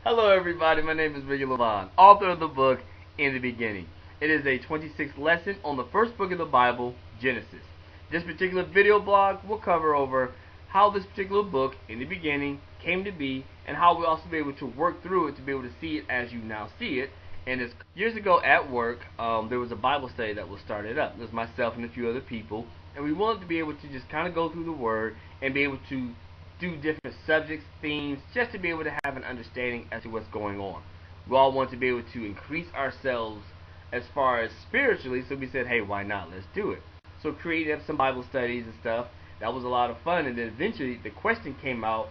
Hello everybody, my name is LAVAUGHN, author of the book In the Beginning. It is a 26th lesson on the first book of the Bible, Genesis. This particular video blog will cover over how this particular book, In the Beginning, came to be, and how we'll also be able to work through it to be able to see it as you now see it. And it's, years ago at work, there was a Bible study that was started up. It was myself and a few other people, and we wanted to be able to just kind of go through the Word and be able to do different subjects, themes, just to be able to have an understanding as to what's going on. We all want to be able to increase ourselves as far as spiritually, so we said, hey, why not? Let's do it. So created up some Bible studies and stuff. That was a lot of fun, and then eventually the question came out,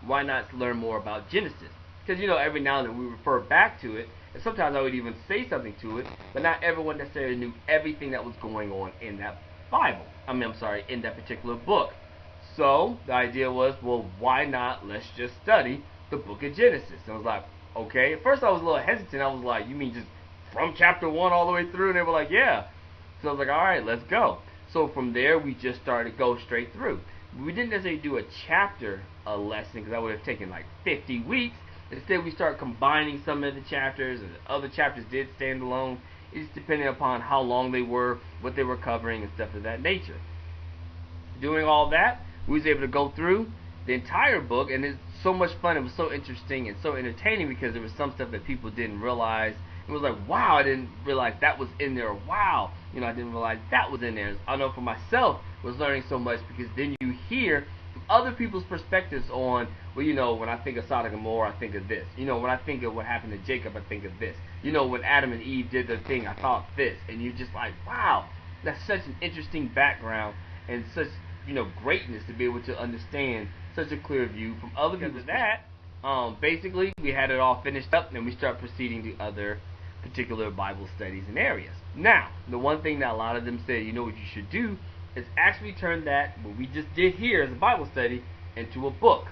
why not learn more about Genesis? Because, you know, every now and then we refer back to it, and sometimes I would even say something to it, but not everyone necessarily knew everything that was going on in that Bible. In that particular book. So the idea was, well, why not? Let's just study the book of Genesis. And I was like, okay. At first I was a little hesitant. I was like, you mean just from chapter 1 all the way through? And they were like, yeah. So I was like, all right, let's go. So from there we just started to go straight through. We didn't necessarily do a chapter a lesson, because that would have taken like 50 weeks. Instead we started combining some of the chapters, and the other chapters did stand alone. It's depending upon how long they were, what they were covering, and stuff of that nature. Doing all that, we was able to go through the entire book, and it's so much fun. It was so interesting and so entertaining, because there was some stuff that people didn't realize. It was like, wow, I didn't realize that was in there. Wow, you know, I didn't realize that was in there. I know for myself, was learning so much, because then you hear other people's perspectives on, well, you know, when I think of Sodom and Gomorrah, I think of this. You know, when I think of what happened to Jacob, I think of this. You know, when Adam and Eve did their thing, I thought this. And you're just like, wow, that's such an interesting background, and such, you know, greatness to be able to understand such a clear view from other people. That basically we had it all finished up, and we start proceeding to other particular Bible studies and areas. Now, the one thing that a lot of them said, you know what you should do, is actually turn that, what we just did here as a Bible study, into a book.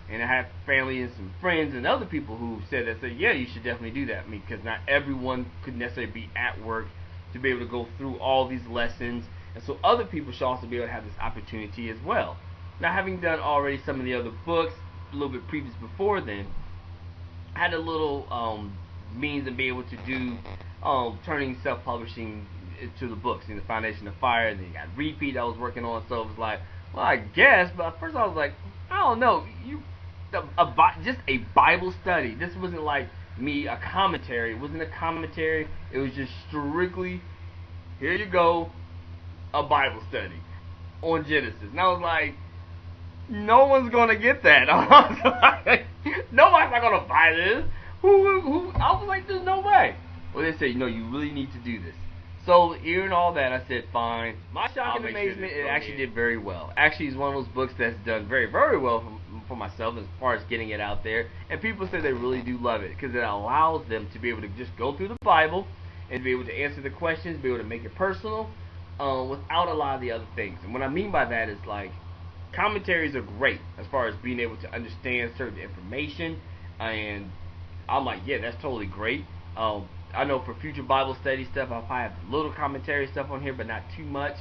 And I have family and some friends and other people who said that, say, yeah, you should definitely do that. I mean, because not everyone could necessarily be at work to be able to go through all these lessons. And so other people should also be able to have this opportunity as well. Now, having done already some of the other books a little bit previous before then, I had a little means of being able to do turning self-publishing to the books, in the Foundation of Fire, and then you got Repeat I was working on. So it was like, well, I guess, but at first I was like, I don't know, just a Bible study. This wasn't like me a commentary. It wasn't a commentary. It was just strictly, here you go, a Bible study on Genesis. And I was like, no one's gonna get that. Nobody's not gonna buy this. Who? I was like, there's no way. Well, they said, you know, you really need to do this. So hearing all that, I said, fine. My shock and amazement, it actually did very well. Actually, it's one of those books that's done very, very well for myself as far as getting it out there. And people say they really do love it, because it allows them to be able to just go through the Bible and be able to answer the questions, be able to make it personal, without a lot of the other things. And what I mean by that is, like, commentaries are great as far as being able to understand certain information, and I'm like, yeah, that's totally great. I know for future Bible study stuff, I'll probably have little commentary stuff on here, but not too much.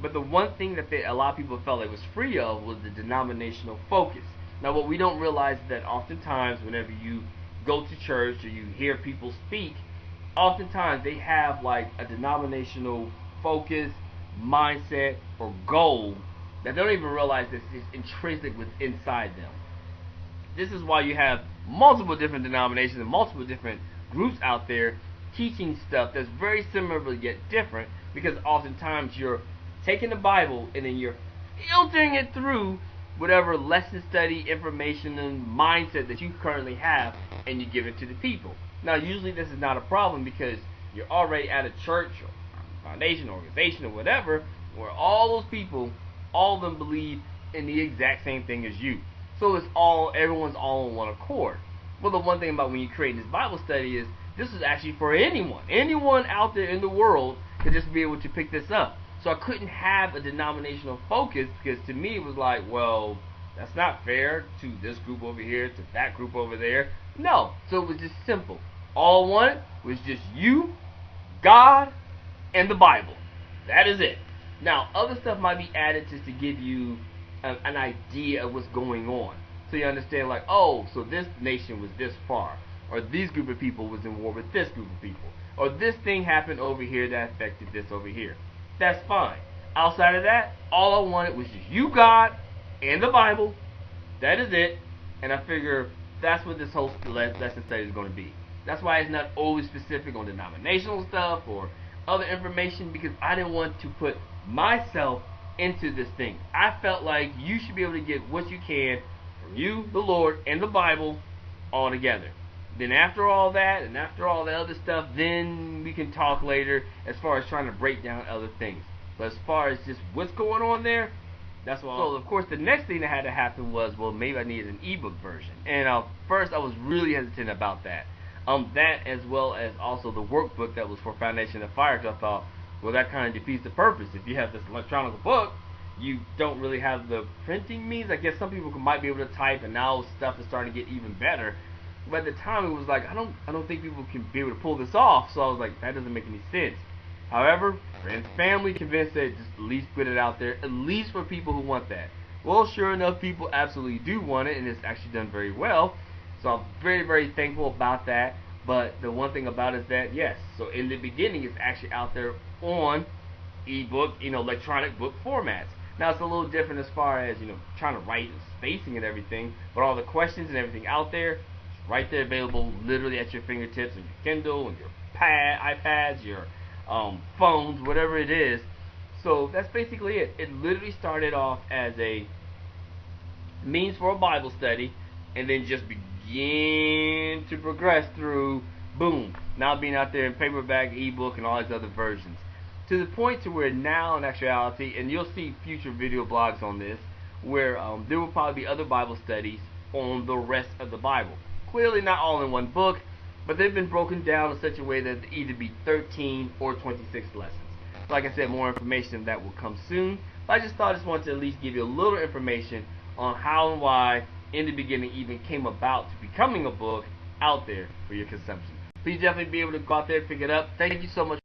But the one thing that a lot of people felt it was free of was the denominational focus. Now, what we don't realize is that oftentimes whenever you go to church or you hear people speak, oftentimes they have like a denominational focus, mindset, or goal that they don't even realize this is intrinsic inside them. This is why you have multiple different denominations and multiple different groups out there teaching stuff that's very similar but yet different, because oftentimes you're taking the Bible and then you're filtering it through whatever lesson study, information, and mindset that you currently have, and you give it to the people. Now, usually this is not a problem, because you're already at a church or foundation, organization, or whatever, where all those people, all of them believe in the exact same thing as you. So it's everyone's all on one accord. Well, the one thing about when you create this Bible study is this is actually for anyone. Anyone out there in the world could just be able to pick this up. So I couldn't have a denominational focus, because to me it was like, well, that's not fair to this group over here, to that group over there. No. So it was just simple. All I wanted was just you, God, and the Bible. That is it. Now, other stuff might be added just to give you an idea of what's going on. so you understand, like, oh, so this nation was this far, or these group of people was in war with this group of people, or this thing happened over here that affected this over here. That's fine. Outside of that, all I wanted was just you, God, and the Bible. That is it. And I figure that's what this whole lesson study is going to be. That's why it's not always specific on denominational stuff or other information, because I didn't want to put myself into this thing. I felt like you should be able to get what you can from you, the Lord, and the Bible all together. Then after all that, and after all the other stuff, then we can talk later as far as trying to break down other things. But as far as just what's going on there, that's what. So of course the next thing that had to happen was, well, maybe I needed an ebook version. And first I was really hesitant about that. That as well as also the workbook that was for Foundation of Fire, because I thought, well, that kind of defeats the purpose. If you have this electronic book, you don't really have the printing means. I guess some people might be able to type, and now stuff is starting to get even better. But at the time it was like, I don't think people can be able to pull this off. So I was like, that doesn't make any sense. However, friends, family convinced that just at least put it out there, at least for people who want that. Well, sure enough, people absolutely do want it, and it's actually done very well. So I'm very, very thankful about that. But the one thing about it is that, yes, so in the beginning it's actually out there on ebook, electronic book formats. Now it's a little different as far as, trying to write and spacing and everything, but all the questions and everything out there, it's right there available literally at your fingertips on your Kindle and your iPads, your phones, whatever it is. So that's basically it. It literally started off as a means for a Bible study, and then just began to progress through, boom, now being out there in paperback, ebook, and all these other versions, to the point to where now in actuality, and you'll see future video blogs on this, where there will probably be other Bible studies on the rest of the Bible. Clearly not all in one book, but they've been broken down in such a way that they either be 13 or 26 lessons. Like I said, more information that will come soon. But I just thought I wanted to at least give you a little information on how and why In the Beginning even came about to becoming a book out there for your consumption. Please definitely be able to go out there and pick it up. Thank you so much.